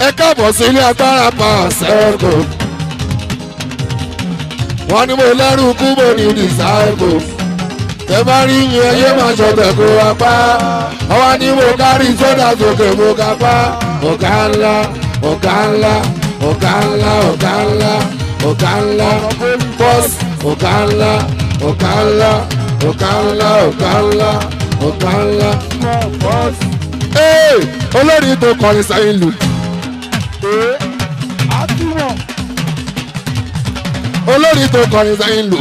ẹ káàbọ̀ sí ilé agbára pàṣẹkò wọ́n ní mo lẹ́rù kú mo ní disciple tẹ bá rí mi ẹyẹ máa ṣọ̀tẹ̀ kó wa pa ọwọ́ ní mo kárí sódà sókè mo ká pa ọ̀gá ńlá ọ̀gá ńlá ọ̀gá ńlá ọ̀gá ńlá ọ̀gá ńlá bọ́s ọ̀gá ńlá ọ̀gá ńlá ọ̀gá ńlá ọ̀gá ńlá ọ̀gá ńlá bọ́s. olórí tó kọrin sẹ́yìn lù. olórí tó kọrin sẹ́yìn lù.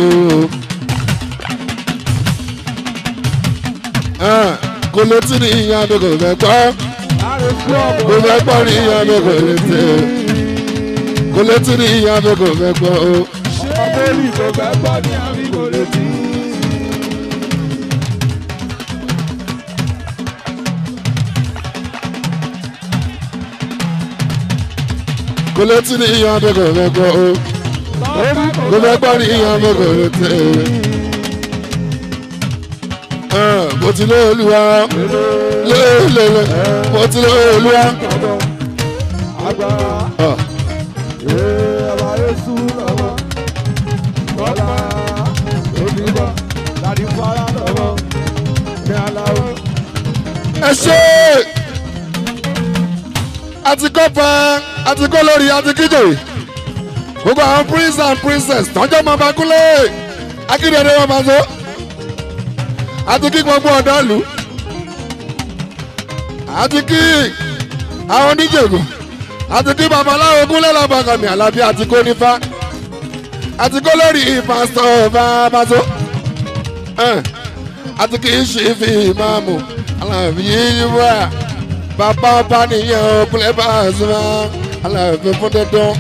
kò lè tí ní ìyá mi kò fẹ́ gbọ́ kò fẹ́ gbọ́ ní ìyá mi kò lè tẹ̀ kò lè tí ní ìyá mi kò fẹ́ gbọ́ o. olórí tó fẹ́ gbọ́ ní àmì kò lè tí. kò lè tí ní ìyá mi kò fẹ́ gbọ́ o. kò fẹ́ gbọ́ ní ìyá mi kò lè tẹ̀. mo ti lé olúwa lélele mo ti lé olúwa. ẹ ṣe àti kọ́pà àti kọ́ lórí àti kíjò gbogbo àwọn prince and princess tọ́jọ́ máa bá kúlẹ̀ akíndéédé wọn máa so àti kí gbogbo ọ̀dọ́ lù àti kí àwọn oníjègùn àti kí babaláwo gúnlẹ̀ lábàkàmì àlàbí àti kó nífà àti kó lórí pásítọ̀ bàbáso àti kí ṣe fi ìmáàmù àlàbí yíyí wá bàbá ọba nìyẹn òkúlẹ̀ bá a sọ àlàbí fún dandan.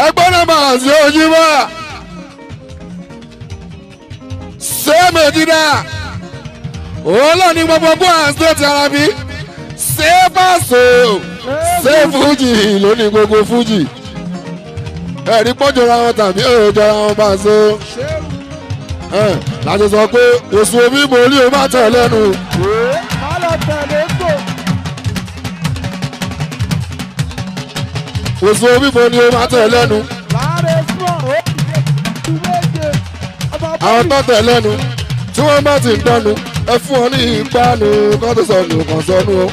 ẹgbọ́n náà máa ṣe ojú wá ṣé méjìdá òun náà ní gbogbo Kwara State Arabi ṣé Paso ṣé Fuji lónìí gbogbo Fuji ẹ̀rí pọ́jọra wọn tàbí òjọra wọn Paso láti sọ pé èso omi mo rí o má tẹ̀ lẹ́nu. Oṣù bíbo ni o máa tẹ̀ lẹ́nu. Àwọn tó tẹ̀ lẹ́nu tí wọ́n bá ti ń dánu ẹ fún ọ ní ìpanu kán tó sọnù kàn sọnù o.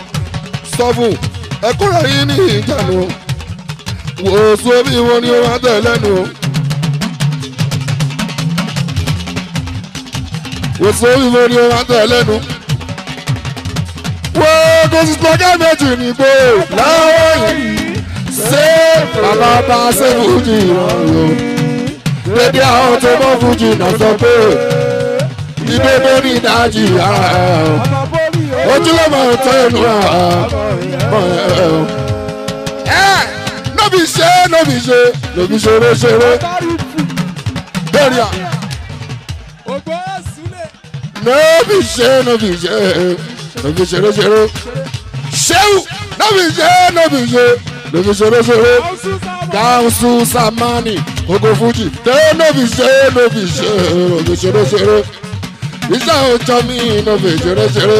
Sọ fún ẹ kúrò yín ní ìjànù o. Oṣù bíbo ni o máa tẹ̀ lẹ́nu o. Oṣù bíbo ni o máa tẹ̀ lẹ́nu. Wọ́n kò sì tọ́jà méjì nígbò láwọn yìí. Ṣé bàbá bá ṣe Fuji rọrùn dédé àwọn tó mọ Fuji náà sọ pé ìdè lórí ìdájì ojúlọ́mọ tó inú nóbi ṣe nóbi ṣe nóbi ṣeré ṣeré lórí à nóbi ṣe nóbi ṣe nóbi ṣeré ṣeré ṣéwù nóbi ṣe nóbi ṣe lóbi ṣeré gáúsù samani ogo Fuji tẹ́ nóbi ṣeré ṣeré iṣẹ́ òjọ́ mi nóbi ṣeré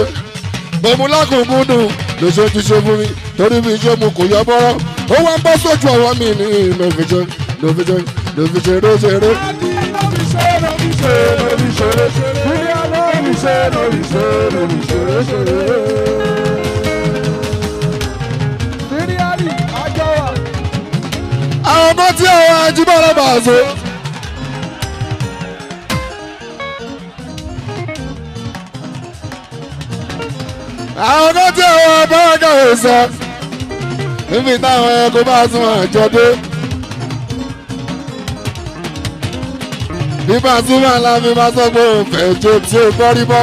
bọ̀mú lákòókòdùn lóṣù ti ṣe fún mi torí mi ṣe mu kò yọ bọ́rọ́ ó wá ń bọ́ sójú ọwọ́ mi ní nóbi ṣeré. àwọn ọmọ tí àwọn Ajíbọ́lá Paso. àwọn ọmọ tí àwọn abáwákàwé sọ níbi táwọn ẹranko bá tún àjọ dé. bí Pasuma láfi máa sọ pé òun fẹ́ jó tí ó bọ́ rí bọ́.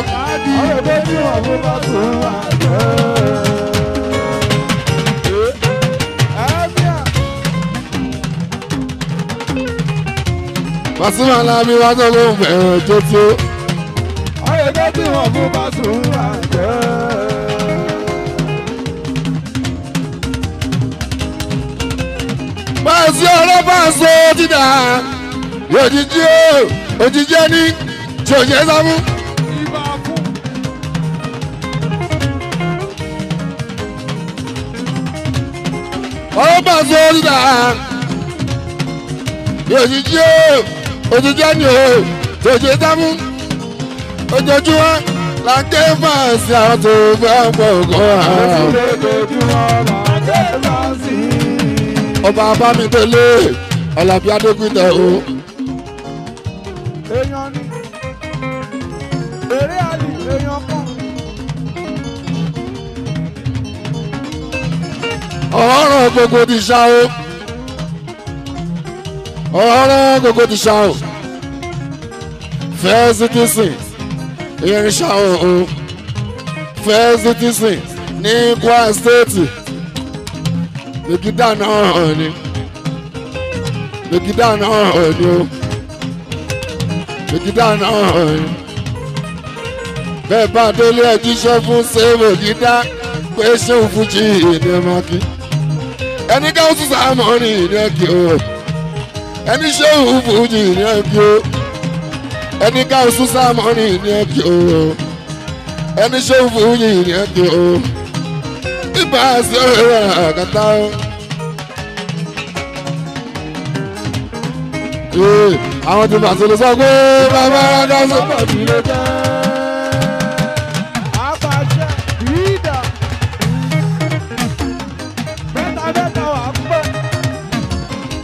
Pasuma láfi máa sọ pé òun fẹ́ jó tí ó. ayẹyẹ tí wọn fún Pasuma jẹ. máa so dídà òjijì òjijì ẹni tí ò ṣe é sá fún. ó máa so dídà òjijì òjijì ẹni tí ò ṣe é sá fún. ojoojúmọ́ la ké fàásì àwọn tó fẹ́ pọ̀ kọ́ àwọn. ọba abámidélé ọ̀làbí adékútẹ̀ o. èèyàn ni eré àlè èèyàn kan. ọ̀rọ̀ gbogbo ti ṣá o. ọ̀rọ̀ gbogbo ti ṣá o. First citizen ìyẹn ṣá o. First citizen ní Kwara State. Lèkìdá náà ni. Lèkìdá náà ni o. Lèkìdá náà ni. Bẹ́ẹ̀ bá délé ẹ̀ jíṣẹ́ fún sèwò gídá pé ṣé òfújì ìní ẹ̀ máa kí. Ẹni ká oṣù sàmọ́ ní ìní ẹ̀ kí o. Ẹni ṣé òfújì ìní ẹ̀ kí o. Ẹni ká oṣù sàmọ́ ní ìní ẹ̀ kí o. Ẹni ṣé òfújì ìní ẹ̀ kí o. Ibà sí ọ̀rẹ́ àkàtà o. Àwọn tí bàtò lè sọ pé bàbá ara sọ. Àbàjẹ́ ìdá mẹ́ta wà pẹ́.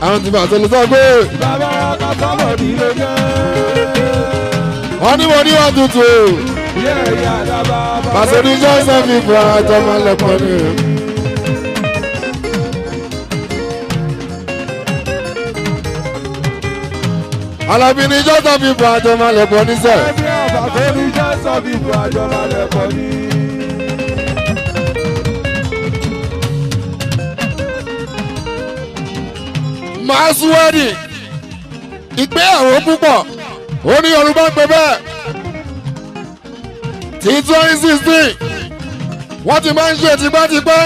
Àwọn tí bàtò lè sọ pé Bàbá ara sọ́bọ̀ nílé jẹ́. wọ́n ní wọ́n ní wọ́n tutù. Pàṣẹ ní Joseph ìfọ̀ àjọmọ́ lẹ́pọ̀ ni. Alábí ní Joseph ìfọ̀ àjọmọ́ lẹ́pọ̀ ní sẹ́. Pàṣẹ ní Joseph ìfọ̀ àjọmọ́ lẹ́pọ̀ ní. Màá súwẹ́dì ìgbéyàwó púpọ̀ ó ní Yorùbá pé bẹ́ẹ̀. Ti 2016 wọ́n ti máa ń ṣe tipẹ́tipẹ́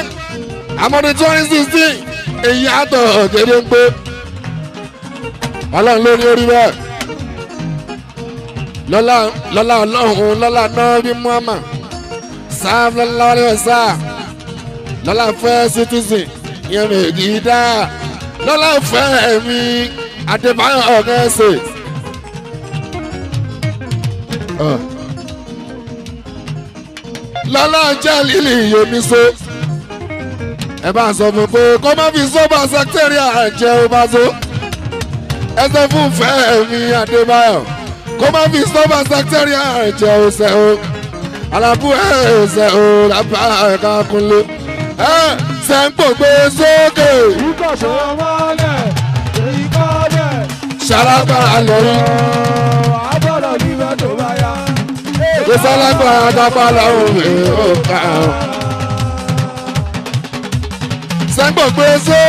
àmọ́ ní 2016 èyí àtọ̀ ọ̀gẹ́dẹ́ ń pé ọlọ́run ló ní orí bẹ́ẹ̀ lọ́lá ọlọ́run lọ́lá náà bí Muhammad sáà lọ́lá ọlọ́run sáà lọ́lá First citizen yẹn mèjì dá lọ́lá fẹ́ mi Adébáyọ̀ ọ̀gẹ́sẹ̀. Lọ́lá jẹ́ lílì yomiso ẹ bá sọ fún pé kó má fi sọ́bà sẹ́kítẹ́rì àjẹ́ ó bá so ẹsẹ̀ fún Fẹ́mi Adébáyọ̀ kó má fi sọ́bà sẹ́kítẹ́rì àjẹ́ ó sẹ́ o alábù ẹ̀ẹ́sẹ̀ o lábá ẹ̀ka kúnlé ẹ̀ sẹ́ńpò gbé sókè. Ìkọ̀sọ̀ mọ́lẹ̀ ìkọ́lẹ̀. Ṣalágbára lórí. Àbọ̀dọ̀ ní mẹ́tò bá yá. Ìsálágbára dábàá lọ́rùn mi ò ká o. Sẹ́ńpò gbé sókè.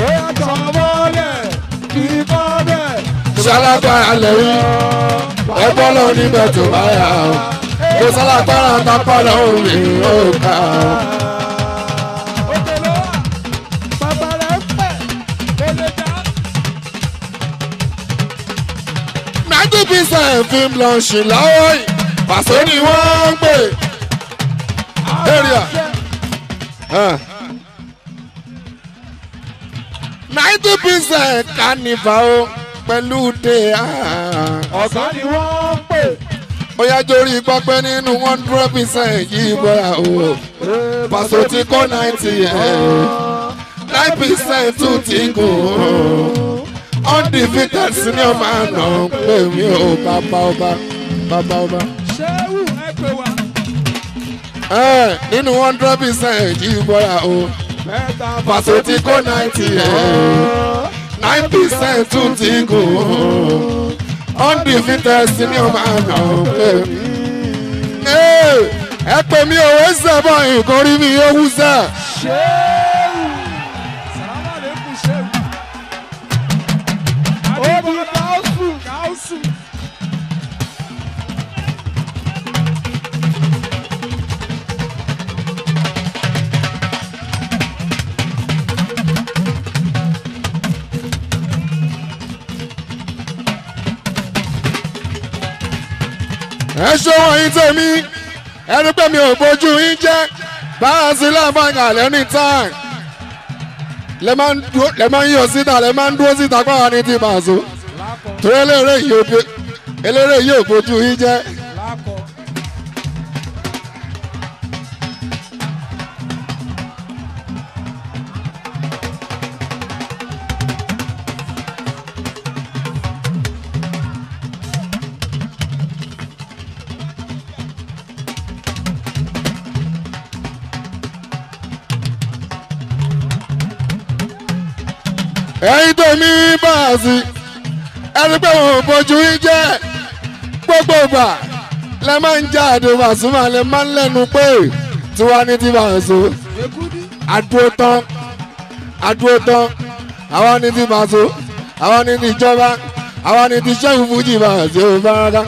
Ìkọ̀sọ̀ mọ́lẹ̀ ìkọ́lẹ̀. Ṣalágbára lórí. Ẹgbọ́n lọ ní mẹ́tò bá yá o. Ìsálágbára dábàá lọ́rùn mi ò ká o. 90% film launch lọ́wọ́ yìí Paso ni wọ́n ń pè. Area 90% carnival o pẹ̀lú dé. Ọ̀sán ni wọ́n ń pè. Ó yá jórí pápẹ́ nínú 100% yìí bọ́ra o. Paso ti kó 90 9% tún ti gùn. Undefeated senior man nà ń pè mí o bàbá ọba. Ṣéwù ẹ pè wá. Nínú 100% yìí bọ́ra o. Paso ti kó 90 9% tún ti gùn. Undefeated senior man nà ń pè mí. Ẹ pè mí òwe sẹ́bọ̀ ìkórí mi ó wú sẹ́. Ṣéwù. Sàlámà lè kú ṣéwù. Obi káwùsù. ẹ ṣe wọ̀nyí tèmi ẹni pé mi ò bójú yín jẹ́ báyà sí láǹfààní àlẹ́ ní táì lẹ máa ń yọ síta lẹ máa ń dúró síta pàwọn ní ti Paso torí eléré yìí ò bójú yín jẹ́. ẹ̀yin tèmi Paso ẹni pé wọn ò bójú yín jẹ́ gbogbo ìgbà lẹ máa ń já àdó Pasuma lẹ máa ń lẹ́nu pé tiwa ní ti Paso àdúró tán àwa ní ti Paso àwa ní ti ìjọba àwa ní ti Ṣẹ́gun Fújì Paso fárá.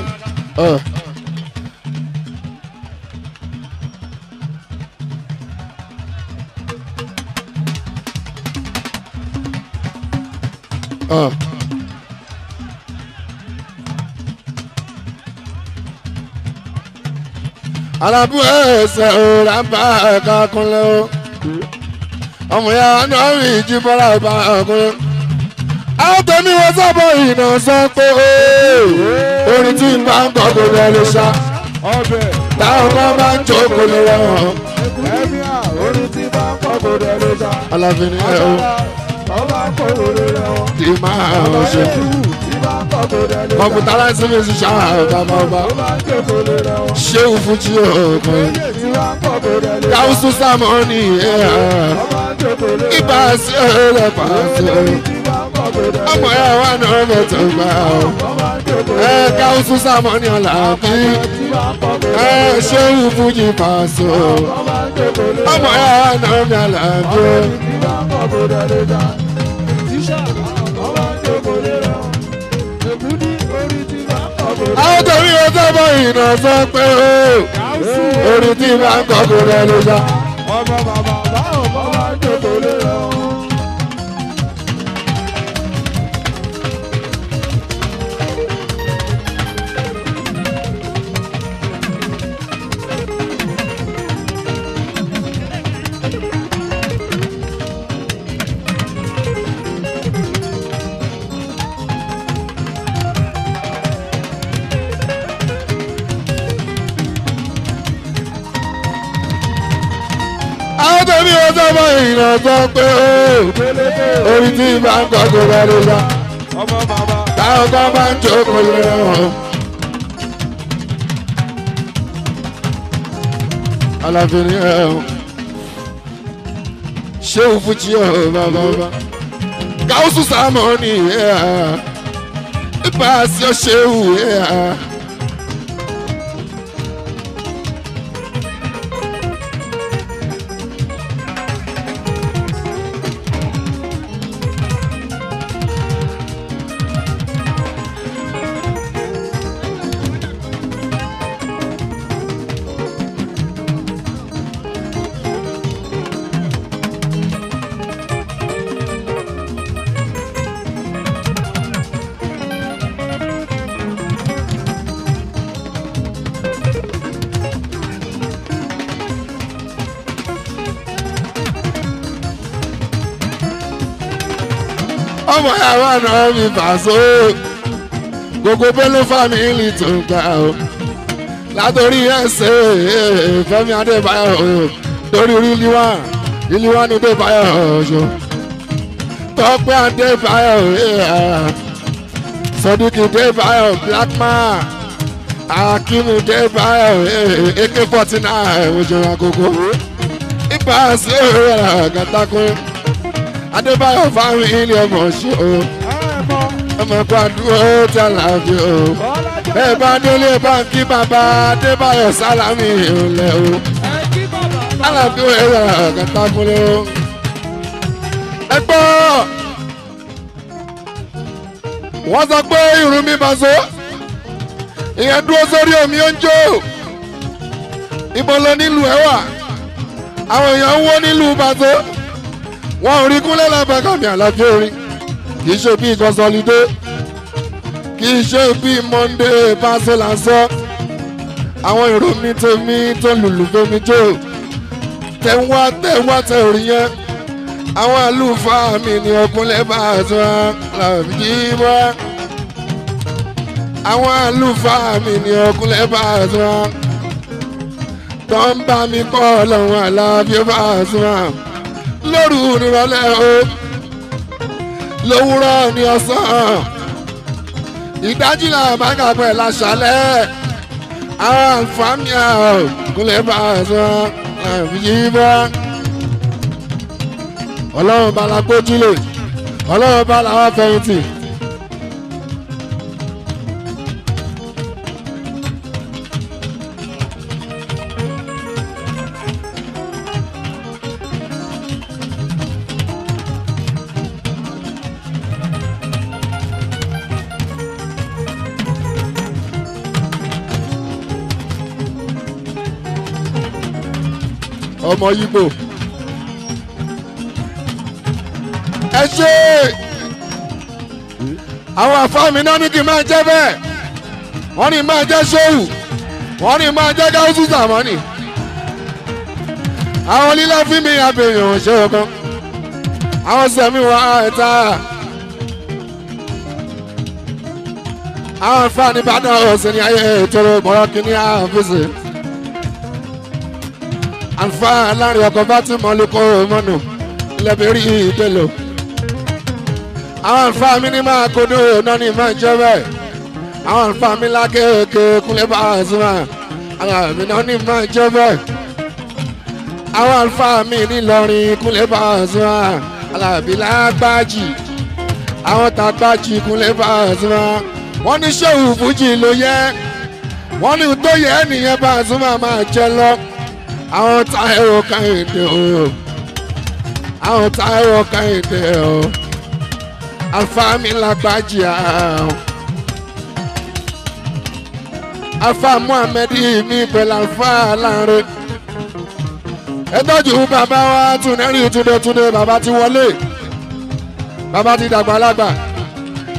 Alábù ẹsẹ̀ òòrà ń bá ẹ̀ka kúnlẹ̀ o ọmọ ya náà rí ìjìbọ́lá ìbá ọkùnrin. àwọn tèmi wọ́n sábọ̀ ìnà sọ pé orin tí n bá ń kọ́ kò lọ lè ṣá táwọn kan máa ń jókòó lè rọrùn. orin tí bá ń kọ́ kò lọ lè ṣá. Alábì ni ẹ o kì í máa ń ṣe kọ̀mpútà láìsí mi sì ṣáà bàbá ọba Ṣéhù Fújì ọkùnrin Gáúsù Sámọ́nì ibà sí ọ̀rẹ́ Paso ọmọ ẹ̀ wà náà mẹ́tọ̀ gbà ọ́ Gáúsù Sámọ́nì Àlàbí Ṣéhù Fújì Paso ọmọ ẹ̀ wà náà mẹ́ Àlàbí. àwọn torí o sábà ìnà sọ pé orin tí bá ń kọ́ kò rẹ̀ ló sá. ọmọ bàbá báwo bá wá jókòó lé lọ. Tẹ̀mí o sábà ìrìnà sọ pé orin tí bá ń kọ́ kò rẹ̀ ló sá. táwọn kan bá ń jókòó lé wọn. Alábì ni ẹ o Ṣéhù Fújì bàbá ọba Gáúsù Sámọ́nì ibà sí ọ Ṣéhù. ọmọ yàrá náà mi Paso gbogbo Bello family tó ń gbà ó látòrí ẹsẹ̀ Fẹ́mi Adébáyọ̀ torí Rilwan Adébáyọ̀ ọ̀ṣọ́ Tọ́pẹ́ Adébáyọ̀ Sodiq Adébáyọ̀ Blackman Akimu Adébáyọ̀ AK-49 òjòrò àkókò ibà sí gàtàkùn Adébáyọ̀ fáwọn ilé ọmọ ṣe o ọmọ gbàdúrà ó ti àlàáfíà o bẹ́ẹ̀ bá délé báńkì bàbá Adébáyọ̀ Sálámì ìrìnlẹ̀ o àlàáfíà ẹ̀rọ kàtàkùnlé o. ẹ gbọ́ wọ́n sọ pé irun mi Paso ìyẹn dúró sórí omi ó ń jó ìbọn lọ nílùú ẹ̀ wà àwọn èèyàn ń wó nílùú Paso wọn ò rí kúnlẹ̀ lábàkàmì àlàáfíà orin kì í ṣe bíi consolidé kì í ṣe bíi Monday Paso lásán àwọn èrò mi tèmi tó lùlù fèmí jó tẹ̀wá tẹ̀ orí yẹn àwọn àlùfáà mi ní ọkùnrin bá a sọ làbí wá àwọn àlùfáà mi ní ọkùnrin bá a sọ tó ń bá mi kọ́ ọlọ́run àlàbí bá a sọ lóru nírọ̀lẹ́ o lówùrọ̀ ní ọ̀sán ìdájí là máa ń kàpẹ́ láṣálẹ́ àwọn àǹfààní ọkùnrin bá a sọ làbí wá. Ọlọ́run bá la gbójúlé Ọlọ́run bá la wá fẹ̀yìntì. ọmọ Yíbò ẹ ṣe àwọn àfáàmì náà ní kí n máa jẹ́ bẹ́ẹ̀ wọ́n ní máa jẹ́ ṣéwù wọ́n ní máa jẹ́ gáúsù sàmọ́nì àwọn lílá fíìmì àbẹ̀yàn ṣe ọkàn àwọn sẹ̀mí wà ẹ̀ta àwọn àfáàní Ìbàdàn ọ̀sẹ̀ ní ayé ìtọ́rọ mọ́rọ́ kìíní àfẹ́sẹ̀ àǹfààní láàrin ọkọ̀ bá ti mọ́ lóko mọ́nù lẹ́bẹ̀rí ìdẹ́lò àwọn àǹfààní mi ní máa kodo náà ní máa jẹ́ bẹ́ẹ̀ àwọn àǹfààní mi lákèéké kúnlẹ̀ bá a sùn àwọn àmì náà ní máa jẹ́ bẹ́ẹ̀ àwọn àǹfààní mi ní Ìlọrin kúnlẹ̀ bá a sùn alábí lágbájì àwọn tàgbájì kúnlẹ̀ bá a sùn wọ́n ní ṣéwù fújì ló yẹ wọ́n ní tó yẹ nìyẹn bá a sùn máa jẹ lọ àwọn Táíwò Kẹ́hìndé o àwọn Táíwò Kẹ́hìndé o àǹfààní lágbájì àwọn Alfa Muhammed mi pẹ̀lú Alfa Lanre ẹ tọ́jú bàbá wa Túnẹ́rì Túndé bàbá ti wọlé bàbá ti dàgbà lágbà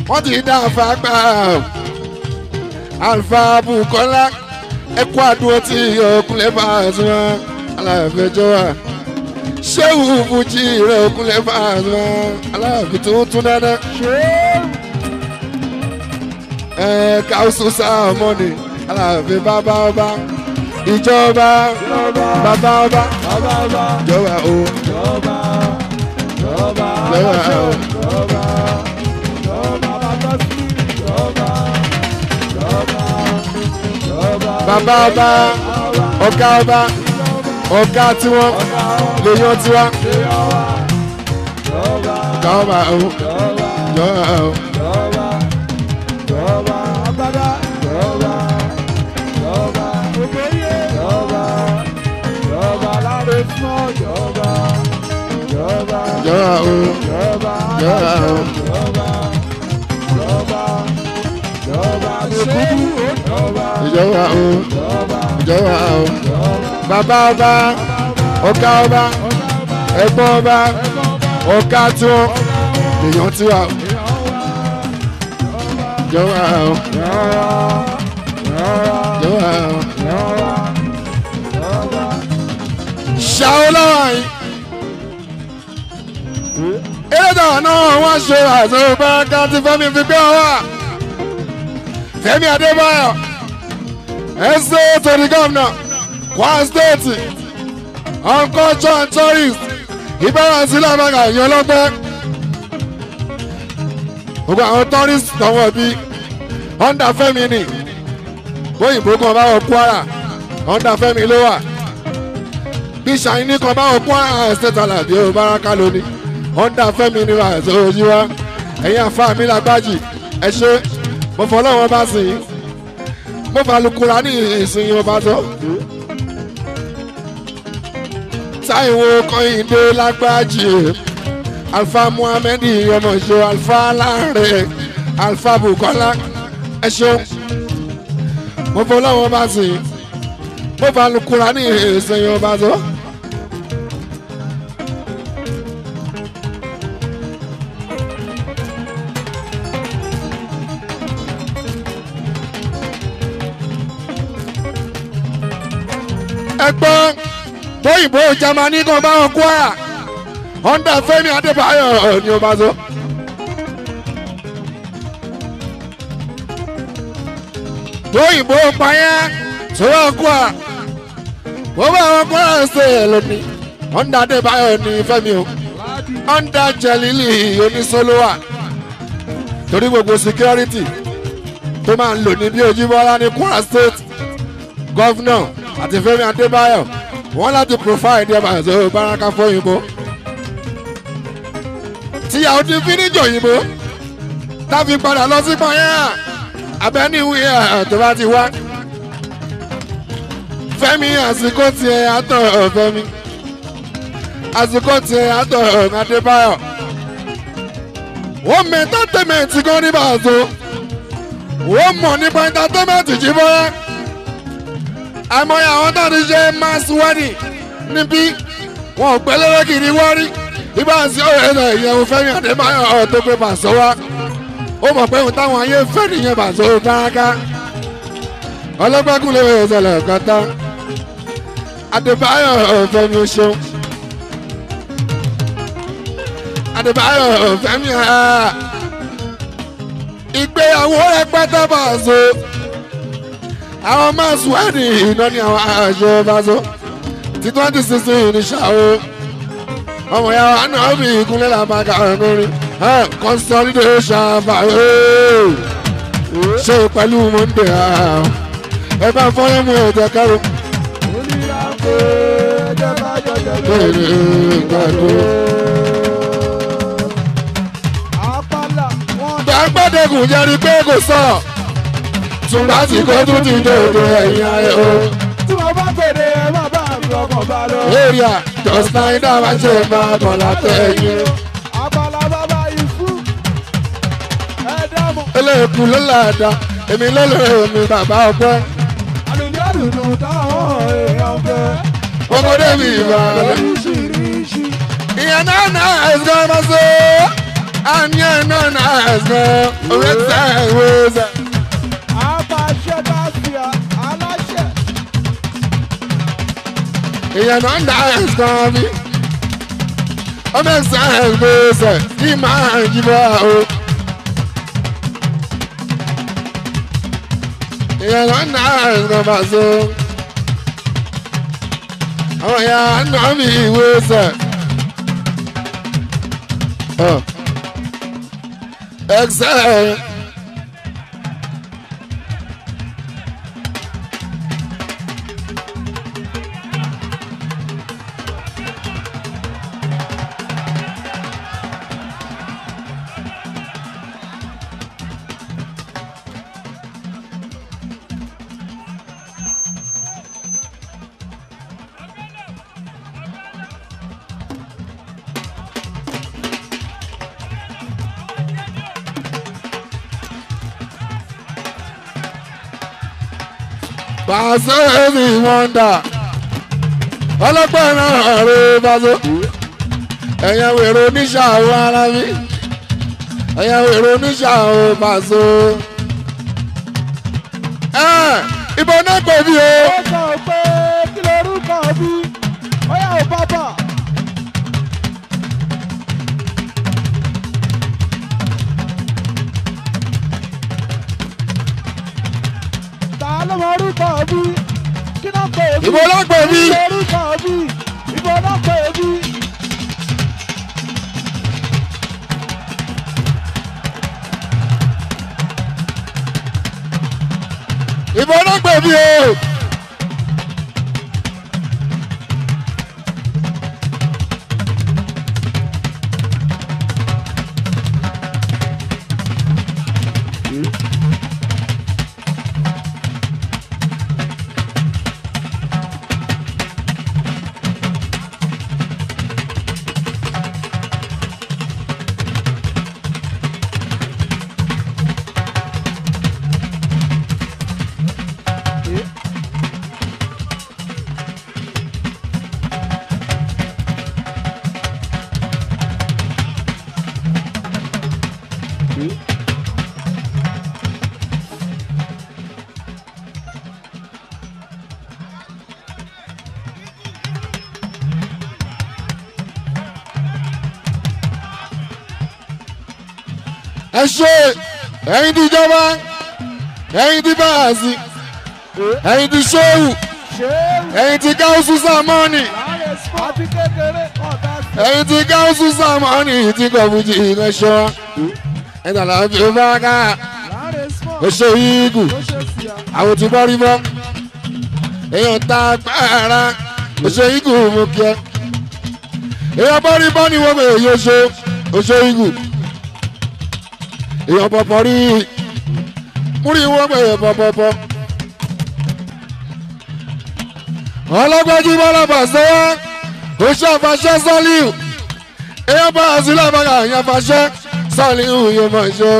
wọ́n ti dá Alfa gbà Alfa Bukola ẹkú àdúró tí ọkùnrin bá sùn aláàfẹjọ wa ṣéwù fújì rẹ ọkùnrin bá sùn aláàfẹ tuntun dáadáa káwùsù sáàmọ́nì aláàfẹ bàbá ọba ìjọba bàbá ọba ìjọba o ìjọba o. Bàbá ọba ọ̀gá ọba ọ̀gá tiwọn lèyàn tiwa jọba o jọba o. Jọba o jọba o. Ìjọba o ìjọba o bàbá ọba ọ̀gá ọba ẹ̀gbọ́n ọba ọ̀gá tiwọn lèyàn tiwa o ìjọba o ìjọba o. ṣàwọn lọ́wọ́ yìí ẹ̀ẹ́dà náà wọ́n ṣe àṣọ̀bá ká ti Fẹ́mi fi gbé ọ wá. Fẹ́mi Adébáyọ̀ ẹsẹ to the governor Kwara State on culture and tourism ìbára sílẹ̀ àmàgà ìyẹn lọ́pẹ́ gbogbo àwọn tourist tọwọ́ bí under Fẹ́mi ni bóyìnbó kan bá wọ Kwara under Fẹ́mi ló wà bí Ṣàyínní kan bá wọ Kwara State Alábí ó Báràká lónìí under Fẹ́mi ni wà ẹ̀sọ́ ojú wa ẹ̀yin àfa mi lágbájì ẹ ṣe mo fọ lọ́wọ́ bá sìn yín mo fà lùkùrà ní ìsìn ọba tó. Táíwò Kẹ́hìndé lágbájì Alfa Muhammed ọmọ ìṣó Alfa Lanre Alfa Bukola ẹ ṣeun mo fọ lọ́wọ́ bá sìn yín mo fà lùkùrà ní ìsìn ọba tó. ẹgbọ́n bóyìnbó Jámánì kan bá wọn kó à Honda Fẹ́mi Adébáyọ̀ ni ó bá so. bóyìnbó payá tó wọn kó à wọ́n bá wọn kó à ṣe é lónìí Honda Adébáyọ̀ ni Fẹ́mi o Honda Jẹ̀lílì oníṣòlówà torí gbogbo security tó máa ń lò ní bí Ojúbọ́lá ní Kwara State governor àti Fẹ́mi Adébáyọ̀ wọ́n láti provide ẹ̀bà ẹ̀sọ́ báraka fóyìnbó tíyàwó ti fi níjọ òyìnbó táfi padà lọ sí pọ́nyá abẹ́niwìyà tó bá ti wá Fẹ́mi àsìkò tiẹ̀ àtọ̀ Fẹ́mi àsìkò tiẹ̀ àtọ̀ Adébáyọ̀ wọ́n mọ entertainment gan ní bàtò wọ́n mọ̀ nípa entertainment jí bọ́lá àmọ́yà àwọn tó ti ṣe mass wedding níbí wọn ò pẹ́ lọ́wọ́ kiri wọ́rí ibà sí ọ̀rẹ́ rẹ̀ ìyẹn Fẹ́mi Adébáyọ̀ tó gbé Pàṣọ wá ó mọ̀ pé òun táwọn ayé fẹ́ nìyẹn Pàṣọ káraká ọlọ́gbẹ́kùn lè wẹ̀ ṣẹlẹ̀ kọ́tà Adébáyọ̀ Fẹ́mi ó ṣeun Adébáyọ̀ Fẹ́mi ìgbéyàwó rẹpẹtẹ Pàṣọ àwọn mass wedding iná ní àwọn aṣọ Pàṣọ ti 2016 ní ṣàwó ọmọ ya wa náà bí ìkúnlẹ̀ làbàkà ọ̀nùrin consolidation fàyè ṣe pẹ̀lú monde ẹ bá fọ́nrán mu ẹ̀jẹ̀ kẹrù. gbàgbọ́dẹ̀gùn jẹ́rìí pé kò sọ tùmbà tí kò tún ti dòdò ẹ̀yìn ayé o. tí mo bá pèrè ẹ má bá mi ọkọ̀ bá lọ. area just like that máa ṣe máa bọ̀ látẹ̀yìn. abala bàbá ikú ẹ dámọ̀. eléèkú ló láàdá èmi lọ́lọ́rẹ́ mi bàbá ọpẹ́. àdùnnú táwọn èèyàn fẹ́. ọmọdé mi ìbàdàn. oríṣiríṣi. ìyẹn náà náà ẹ̀sìn ọmọ sí. àníyàn náà náà ẹ̀sìn ọ̀rẹ́ tẹ̀ ìwé ṣe. àbàṣẹ bá fi aláṣẹ. ìyẹn náà náà ẹ̀sìn ọmọ mi. ọmọ ẹ̀sìn ẹ̀gbẹ́ ṣe kí máa yíbọ̀ o. ìyẹn náà náà ẹ̀sìn ọmọ sí. àwọn ìyá náà mi ìwé ṣe. Excel. Pàṣẹ èmi wọ́ndà ọlọ́pàá náà rẹ̀ Pàṣọ ẹ̀yà wèrè oníṣàwọ̀ ara mi ẹ̀yà wèrè oníṣàwọ̀ Pàṣọ. Ìbọn náà pè mí o. ó sọ pé kí lorúkọ bí ó yà ó pápá. ló mọ orúkọ bí kí náà pè bí. Ìbò ló pè bí. orúkọ bí ìbò náà pè bí. Ìbò ló pè bí o. ẹ ṣe ẹ̀yin ti jọba ẹ̀yin ti báàsì ẹ̀yin ti ṣéwù ẹ̀yin ti káwùsù sàmọ́nì ẹ̀yin ti káwùsù sàmọ́nì ti kọ̀bùjì ìrẹsọ ẹ̀dá làbí ọbaaka oṣù yígù àwọn ti bọ́ rí bọ́ èèyàn ta gbára oṣù yígù mú kí ẹ èèyàn bọ́ rí bọ́ ni wọ́n mọ̀ èyí oṣù yígù èèyàn pọ̀pọ̀ rí múrí wọ́n mọ̀ èèyàn pọ̀pọ̀ ọlọ́gbọ́jú bọ́lá bàṣẹ́wá oṣù àfàṣẹ sọ́líù èèyàn bá àṣìlẹ̀ àbára èèyàn àfàṣẹ sọ́líù yóò mọ̀ ṣe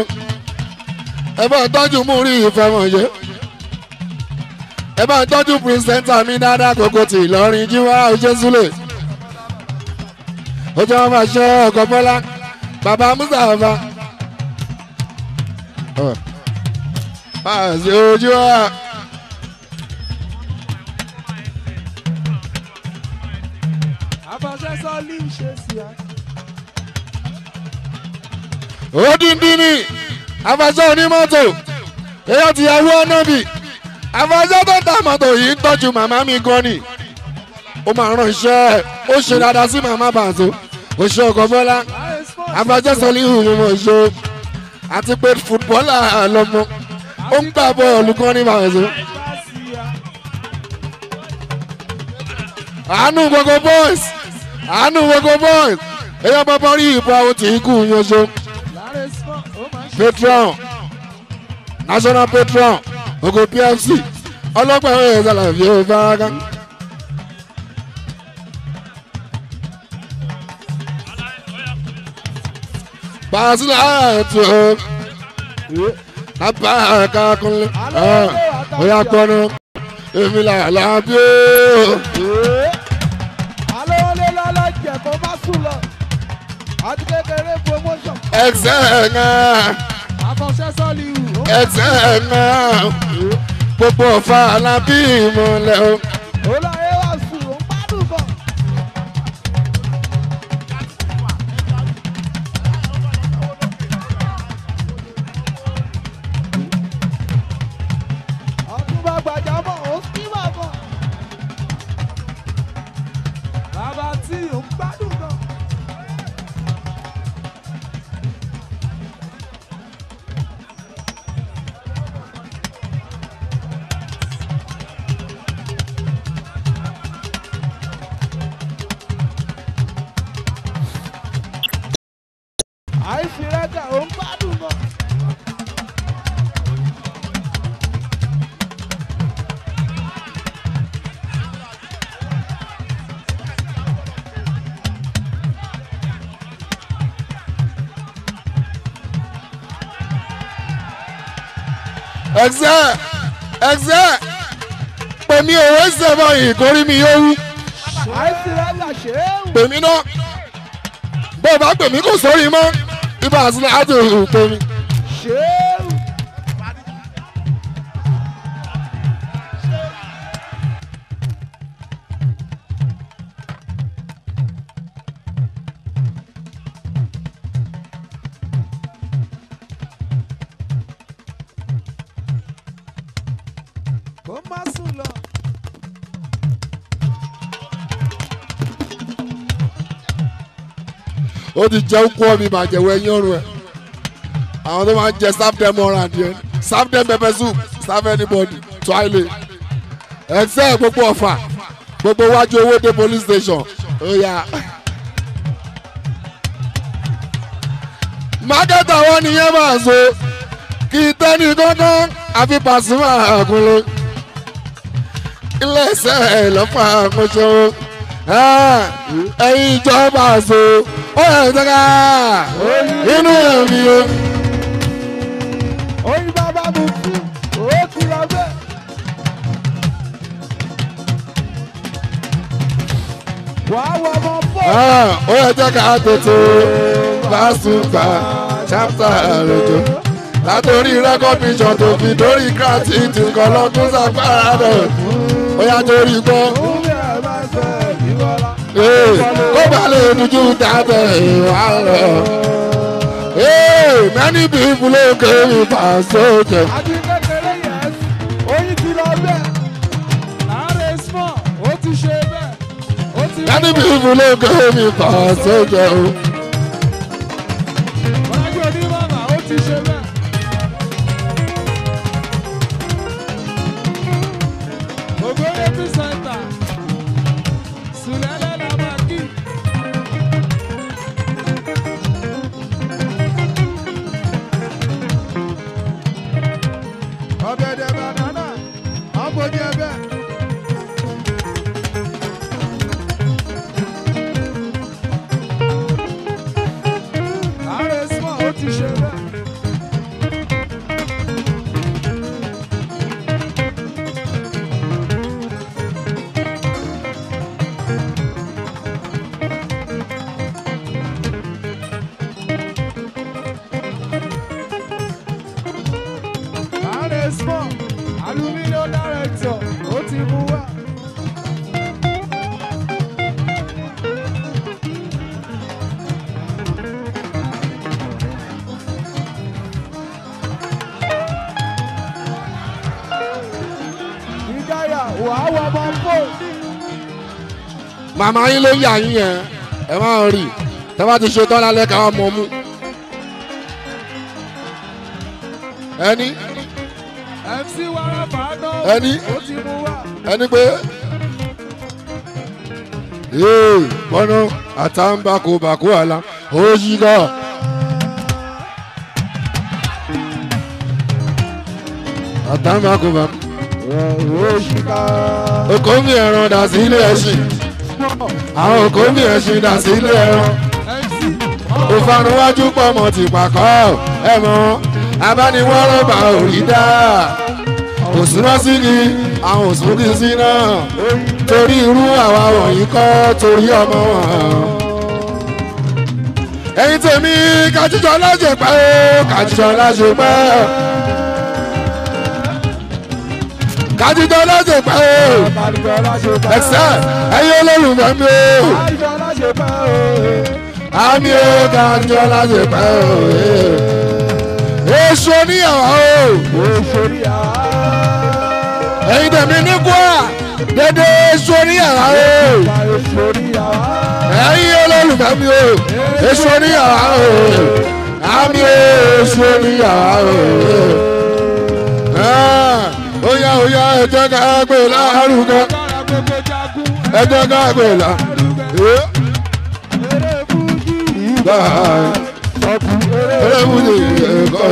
ẹ bá tọ́jú múrí ìfẹ́ mọ̀ ṣe ẹ bá tọ́jú pírísẹ́ńtà mi dáadáa kókó tì lọ́rin jíwá òṣèṣúlẹ̀ ojú wọn máa ṣe ọkọ̀ bọ́lá bàbá Mustapha báàsì ojú wa. Odindini afasẹ́ onímọ́tò èyí ti yàwó ọ̀nàbì afasẹ́ tó ta mọ́tò yìí ń tọ́jú màmá mi gan ni ó máa ràn iṣẹ́ ó ṣe dáadáa sí màmá Bàṣọ ó ṣe ọkọ̀ bọ́lá afasẹ́ sọlíhù ni mo ṣe àti pé fútbọ́là lọ́mọ ó ń gbà bọ́ọ̀lù kan ní Bàṣọ. àánú gbogbo boys èyí ọmọ bọ́ rí ìbò àwọn tí ikú yẹn ṣe. Patron national patron ogo PFC ọlọ́pàá ẹ̀rọ ìṣàlàyé ọ̀fáàgá. Pàṣẹ àtò apáàká kúnlẹ̀ ọ̀yà pọ̀nù èmi làlá bí ó. alówólé lọ́lọ́ jẹ̀ kó má sùn lọ àti kékeré promotion. ẹsẹ̀ náà gbogbo ọ̀fà alábí ìmọ̀lẹ́ o. olóyè wà sùn ó ń gbádùn bọ̀. ọ̀túnba gbàjámọ̀ ó sì wà bọ̀. bàbá tí ó ń gbádùn bọ̀. àìsí rẹ́gà ó ń gbádùn bọ̀. ẹ̀xẹ́ pèmí òwe sẹ́fọ̀ yìí kórí mi yóò wú. àìsí rẹ́gà ṣe é wù. pèmí náà bó o bá pèmí kò sórí mọ́ ibà àti láti pèmí. ṣe é wù. kó má sùn lọ. ó ti jẹ́ kú ọ̀mí màjẹ̀wò ẹ̀yìn ọ̀run ẹ̀ àwọn tó máa ń jẹ serve them orange yẹn serve them pepper soup serve anybody toilet ẹ̀xẹ́ gbogbo ọ̀fà gbogbo wájú owó dé police station ó yá. mákẹ́tà wọn nìyẹn máa so kì í tẹ́ni kankan àfi Pasuma àkúnlé ilé ẹsẹ̀ lọ́fà àkúnṣe ẹ̀yin ìjọba àṣọ ó yẹ ìjọba inú ẹ̀mí o. oyin bàbá mi kú ó ti lọ bẹ́ẹ̀. wàá wọ ọmọ fọ́. ó yẹ jẹ́ ká tètè Pasuma chapter àlejò látòrí record mission tó fi dórí gratitude kan lọ́dún sàgbára rẹ̀ ó yà torí gbọ́. kó bá lè dojú dábẹ́ ìwà lọ. many people look at me pass okay. àti kékeré yẹn oyin ti lọ bẹ́ẹ̀ láàárẹ̀ small ó ti ṣe bẹ́ẹ̀ ó ti. Many people look at me pass okay. ọ̀làjú onímọ̀mà ó ti ṣe bẹ́ẹ̀. ògbóyè písẹ́ńtà sùlẹ́lẹ̀ la máa kí. ọ̀gẹ̀dẹ̀ banana ọ̀bọ̀dì ẹ̀bẹ̀. ààrẹ small ó ti ṣe bẹ́ẹ̀. ààrẹ small aluminium director ó ti mú wá. ìdáyà wàá wà máa fò. Màmá yín ló yà yín yẹn ẹ máa rí tẹ́ bá ti ṣe tán lálẹ́ káwọn mọ̀ mú. Ẹni MC wàrà fàánà Ẹni? ó ti mú wá. ẹni pé bọ́nà àtàǹbàkùbàkù àlà ó yí ká. Àtàǹbàkùbàkù okò mi ẹran dà sí ilé ẹṣin àwọn okò mi ẹṣin dà sí ilé ẹran òfanuwájú pọ̀mọ̀ ti pàkọ́ ẹ mọ́ abániwọ́rọ̀ bá òrí dá òsúná sí ni àwọn òsúnkì sí náà torí irú àwa wọ̀nyí kọ́ torí ọmọ wọn. ẹ̀yin tèmi kájíjọ lájẹpẹ́ ó kájíjọ lájẹpẹ́ kájíjọ lájẹpẹ́ ó ẹ̀sẹ̀ ẹ̀yin olólùfẹ́ mi ó àmì ó kájíjọ lájẹpẹ́ ó èso níyàwó ẹ̀yin tèmi ní Kwara dédé èso níyàwó ẹ̀yin olólùfẹ́ mi ó èso níyàwó àmì èso níyàwó óyá óyá ẹ jẹ́ ká gbé lárugẹ ẹ jẹ́ ká gbé lárugẹ. Erémùdé ẹ̀kọ́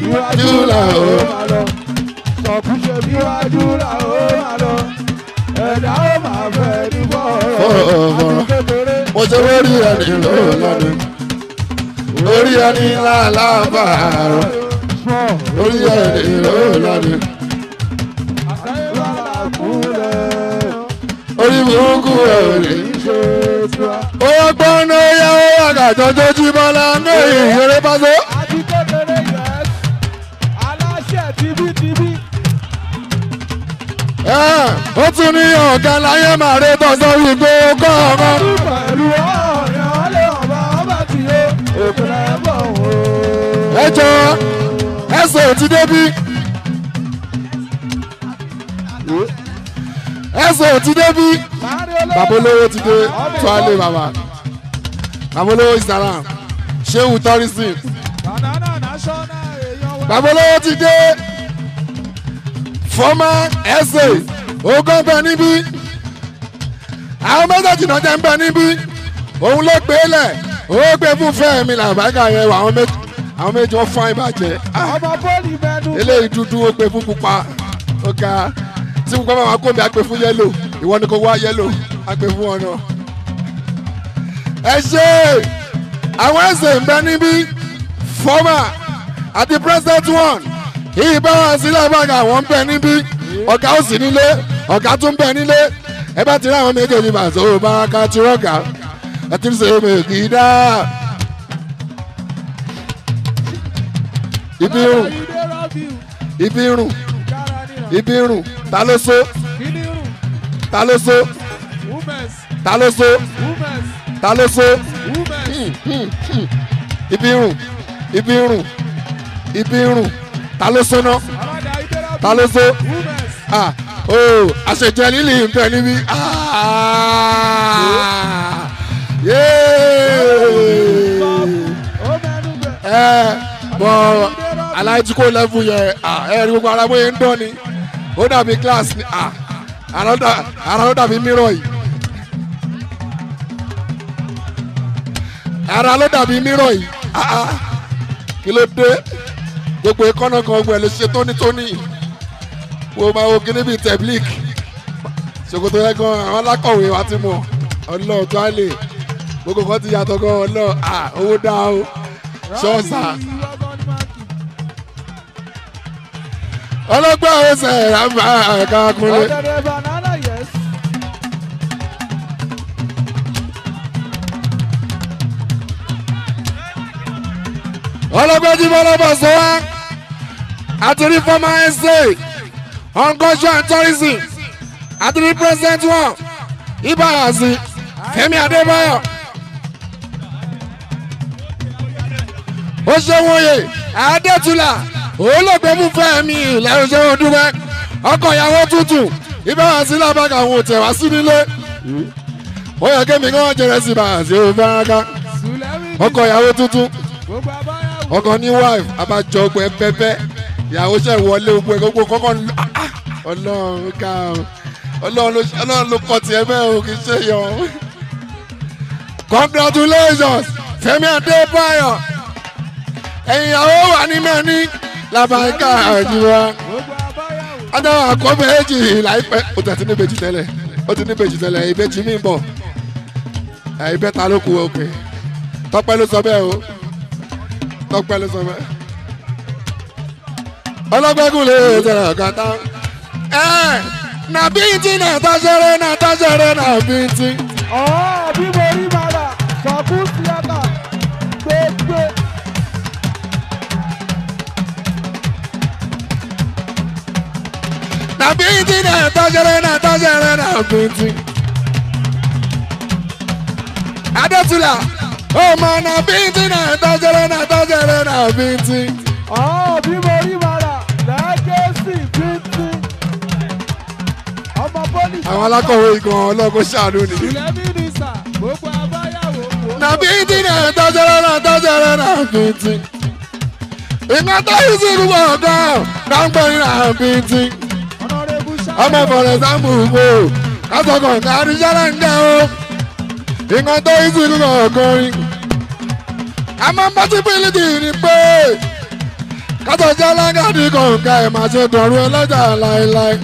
iwájú là ó máa lọ. Sọ̀kúnṣe bí iwájú là ó máa lọ. Ẹ̀dá ó máa fẹ́ ní bọ́ọ̀rọ̀. Mo ṣe lórí ẹni lọ́nà. Orí ẹni lálábàárọ̀. Orí ẹni lọ́nà. Orí burúkú ẹ̀rẹ̀. Ó yẹ gbọ́nà yẹ ó yà gàjọ́ tó jí bọ́lá ní ìyẹrẹ pàṣẹ. Àti kékeré yẹn, aláṣẹ tibítibí. Ó tún ní ọ̀gá láyé màrí tọ́sọ́ wípé ó kọ́ ọmọ. Pẹ̀lú ọ̀rẹ́ ọ̀lẹ́ ọ̀bá ọba tí ó òkúrẹ́ bọ̀ wò. Ẹ jọ ẹsẹ̀ ò ti débí. Ẹsẹ̀ ò ti débí. Bàbá olówó ti dé tó a lé bàbá. Bàbá olówó Instagram Ṣéwù tourism. Bàbá olówó ti dé. Former ẹsẹ̀ ogún bẹ níbí. Àwọn méjèèjì náà jẹ́ ń bẹ níbí. Òun ló gbé lẹ̀. Ó gbé fún Fẹ́mi làbágà yẹn wà àwọn méjì wọ́n fún ìbàjẹ́. Eléyìí dúdú ó gbé fún pupa. Ó ga tí pupa máa kó mi á gbé fún yẹ́lò. Ìwọ ni kò wá yẹ́lò á gbé fún ọ náà. Ẹ ṣe àwọn ẹsẹ̀ ń bẹ níbí. Former àti president one. Ìbára sílẹ̀ bàgà àwọn ń bẹ níbí. Ọ̀gá ò sí nílé. Ọ̀gá tún ń bẹ nílé. Ẹ bá ti rí àwọn méjèèjì bàtò bàràkà tí rọ̀gà. Ẹ ti ń ṣe èmèkì dá. Ibi irun. Ibi irun. Ibi irun. Ta ló so? Ta ló so? Ta ló so? ta ló so ibi irun ta ló so náà ta ló so àṣejẹ lílì ń bẹ níbí bọ aláìjíkó lẹ́fù yẹ ẹ̀rí gbogbo ara bóyá ń dán ni ó dàbí class ni ara ló dàbí mírọ̀ yìí ara ló dàbí mírọ̀ yìí kí ló dé gbogbo ìkọ́nà kan ọgbẹ́ lè ṣe tónítóní wo máa wo kíní bíi tẹ̀blík ṣòkòtò yẹn gan àwọn alákọ̀wé wa ti mọ̀ ọlọ́ọ̀ tó á lè gbogbo kan ti yàtọ̀ gan ọlọ́ọ̀ owó dá o ṣọ́ọ̀ṣà ọlọ́gbọ́n ọ̀sẹ̀ àmà ẹ̀ka kúnlẹ̀. ọlọ́gbọ́n jí bọ́lá bọ̀ sọ wá àti rí former SA on culture and tourism àti rí president wọn Ibayasi Fẹ́mi Adébáyọ̀ ó ṣe wọ́nyẹ Adétúlà olóògbé mú Fẹ́mi lẹ́yìn ṣe wọ́n dúpẹ́ ọkọ̀ ìyàwó tuntun Ibayasi lábàkà àwọn òtẹ̀ wá sí nílé ó yẹ kémi kí wọ́n jẹrẹ sí Ibayasi ó fẹ́ràn ká ọkọ̀ ìyàwó tuntun ọkọ̀ ní wife abájọ ọgbẹ́ pẹ́pẹ́ ìyàwó ṣe wọlé ogun ẹ̀ gbogbo kọ́kọ́ ọlọ́run ká ọlọ́run ló kọ́ tiẹ̀ bẹ́ẹ̀ o kì í ṣe yọ. Congratulations Fẹ́mi Adébáyọ̀ ẹ̀yin ìyàwó wà ní mẹ́ni làbáyíká àjùwà adáwọ̀ àkọ́ méjì láìpẹ́ ó ti ní ìbejì tẹ́lẹ̀ ìbejì mi bọ̀ ìbẹ́ta ló kù òkè Tọ́pẹ́ ló sọ bẹ́ẹ̀ o Tọ́pẹ́ ló sọ bẹ́ẹ̀ ọlọ́gbẹ́gùn lè tẹ̀lé ọ̀gá nàbíntì nàtàṣẹrẹ nàbíntì. bí mo rí mara sọkú síátà gbégbé. nàbíntì nàtàṣẹrẹ nàbíntì. Adétúlà ọmọ nàbíntì nàtàṣẹrẹ nàbíntì. bí mo rí mara lẹ́gẹ̀ẹ́sì bíntì. ọmọ pólísì. àwọn alákọ̀wé igan ọlọ́gbọ́n ṣàánú ni. ilẹ̀ mínísà gbogbo abáyàwó. nàbíntì nàtàṣẹrẹ nàbíntì. ìgbà tó yìí sí gbogbo ọ̀gá dáńgbọ̀n nàbíntì. ọmọ fọ̀rẹ̀ sáàmù wò kásọ̀kọ̀ kárí sẹ́lẹ̀ ń dẹ́ o. ìgbà tó yìí sí gbogbo ọ̀gọ́rin. àmọ́ possibility ni pé kátọ̀jọ́ lágàdì kọ̀ọ̀kan ẹ̀ máa ṣe dọ̀rùn ẹlẹ́jà láéláé.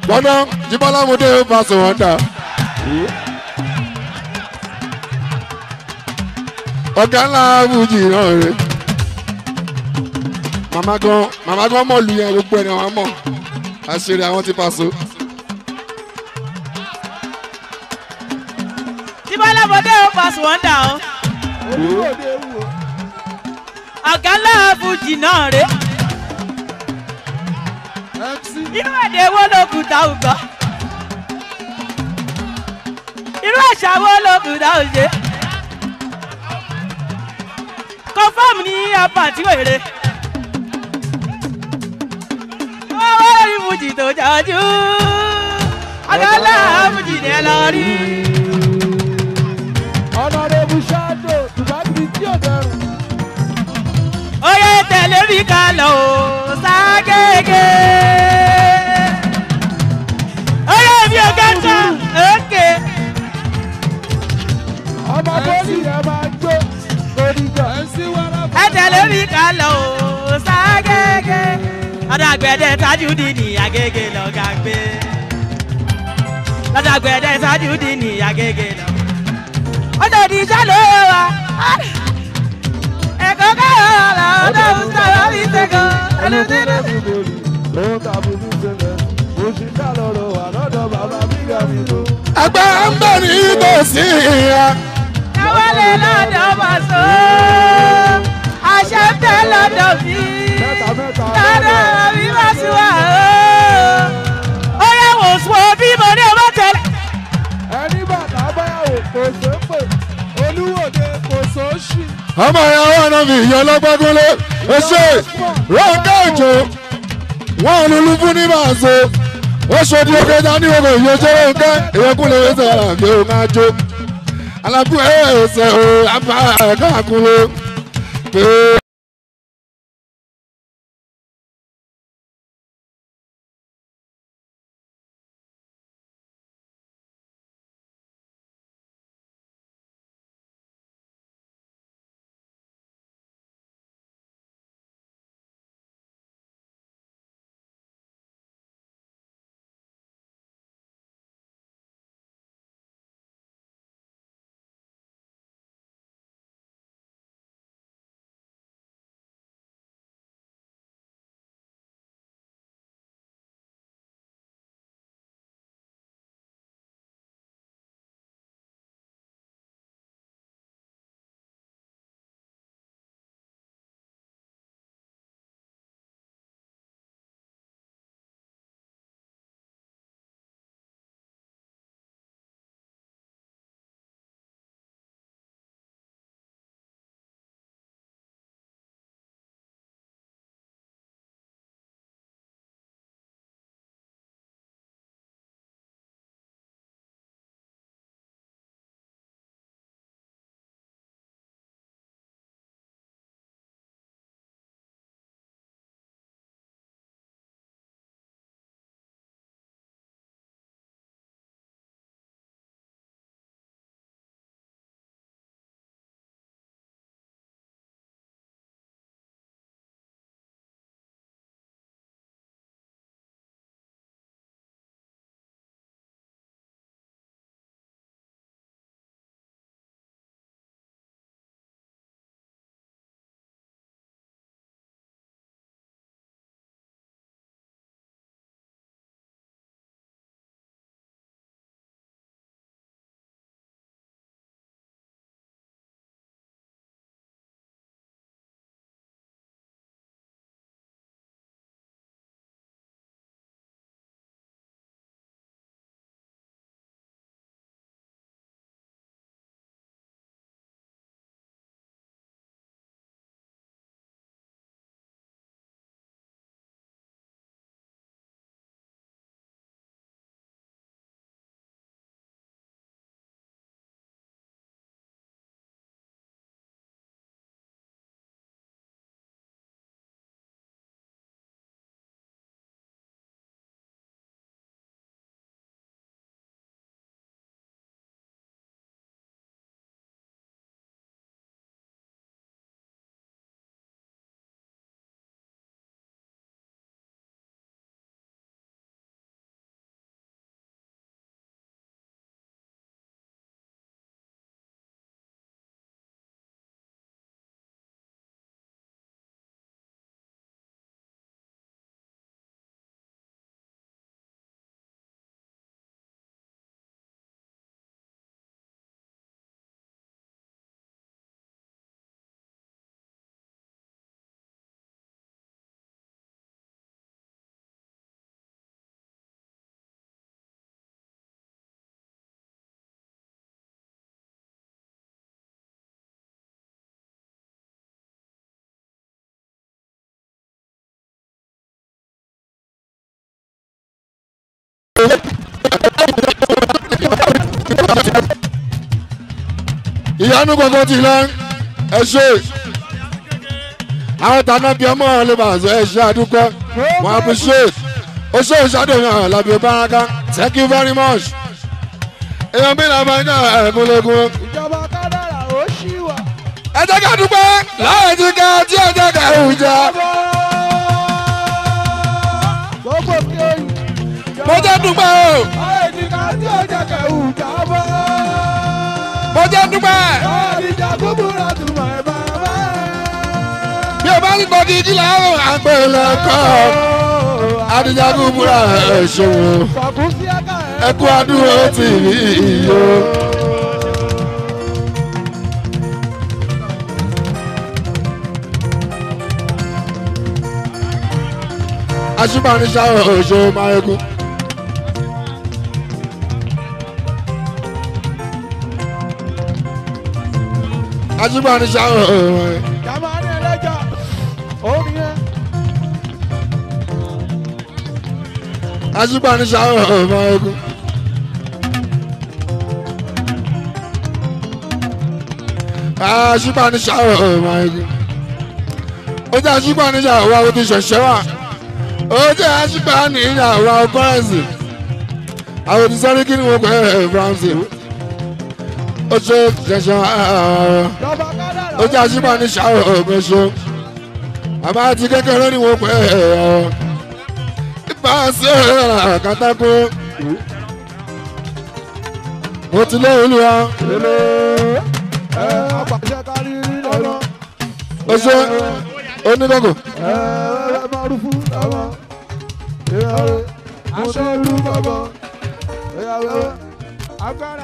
gbọ́dọ̀ Jíbọ́lá Mọdé fásitì wọn dà. ọ̀gá ńlá Fújì náà rè. màmá gan mọ̀ lu yẹn gbogbo ẹ̀ ni wọ́n mọ̀ àṣírí àwọn ti Paso. Jíbọ́lá Mọdé fásitì wọn dà ọ́. ọ̀gá ńlá Fújì náà rè. irú èdè wo ló kù tá ò gbọ́? irú àṣà wo ló kù tá ò ṣe? confam ní apàtí wèrè. owó orí Fújì tó jọjú ọ̀gá Fújì ní ẹ lọ rí. Honorable Shadow tùbákìrì tí ò dẹrùn. oyè tẹ̀lé mi ká lọ ò ságége. oyè mi ò gẹ́tọ̀ òkè. ọmọ bọ́ọ̀lì ẹ máa gbé oríjà. ẹ tẹ̀lé mi ká lọ ò ságége. ọ̀dọ̀ àgbẹ̀dẹ Tajudeen ní Agége lọ́gà gbé. ọ̀dọ̀ àgbẹ̀dẹ Tajudeen ní Agége lọ. ọ̀dọ̀ ìdíjà ló wà. ẹ̀kọ́ káyọ̀ ọ̀la ọ̀dọ̀ ìṣòro mi ṣẹ́gun. ẹlẹ́dẹ́rẹ́. ẹgbẹ́ ń bẹ̀ ní tòsí ìhà. ẹ wọlé lọ́dọ̀ Paso. àṣẹ tẹ lọ́dọ̀ mi. lọ́dọ̀ mi bá sùn wà ó. ọmọ ìyàwó ọ̀nà mi ìyẹn ọlọ́gbọ́gúnlé ó ṣe Ronke Òjó wọn lulú fún ní màṣọ ó ṣojú oge dání oge ìyẹjọ Ronke ìyẹkùnlé ẹsẹ̀ àlàbí òun máa jó alábù ẹsẹ̀ o àbá ẹ̀ka àkúnlé pé. ìyanu gbogbo ti lọ ẹ ṣe àwọn tànà bíi ọmọ lè bá àṣẹ ẹ ṣe àdúgbò wọn appreciate ó ṣe ìṣàdéhùn làbí baraka thank you very much èèyàn bí làbá iná ẹ̀kúnlẹ̀kún. ìjọba kádàrà ó ṣì wà. ẹ jẹ́ ká dúpẹ́ láì ti ká tí ẹ jẹ́ ká ìjà. gbogbo kí o yìí. mo jẹ́ dúpẹ́ o. láì ti ká tí ẹ jẹ́ ká ìjà bọ́. mo jẹ́ dúpẹ́. ìjà gbúgbúra tún mọ̀ ẹ́ bá bá. bí o bá ń gbọ́ kí ìjìlá ọ̀hún àgbẹ̀lẹ̀ kọ́ àdìjà gbúgbúra ẹ̀ ṣòwò ẹ kú àdúró tì mí iyo. aṣípàníṣà òṣò máyégún. àṣìpá ní ṣàwọ̀ Jamani ẹlẹ́jà. Omi yẹn. àṣìpá ní ṣàwọ̀ ọmọ ogun. àṣìpá ní ṣàwọ̀ ọmọ ogun. ó jẹ́ àṣìpá ní ṣàwọ̀ wa ó ti ṣẹ̀ṣẹ̀ wà. ó jẹ́ àṣìpá ní ìyàwó ọkọ̀rẹ́sì. àwọn ti sọ́rí kí ni wọ́n pẹ́ ẹ̀ France. ó ṣe ṣẹ̀ṣẹ̀ wà. Lọ́ba kádàrá. ó jẹ́ àṣìpá ní ṣàwọ̀ ọmọ ṣe. àmọ́ àti kékeré ni wọ́n pẹ́ ẹ̀ ìbáṣe àkàtàkù. mo ti lé olúwa. Apàṣẹ kárí rí lọ́nà. ó ṣe onígbòkò. Márùfù lọ́wọ́. Aṣọ ìlú bọ̀bọ̀. Agbára.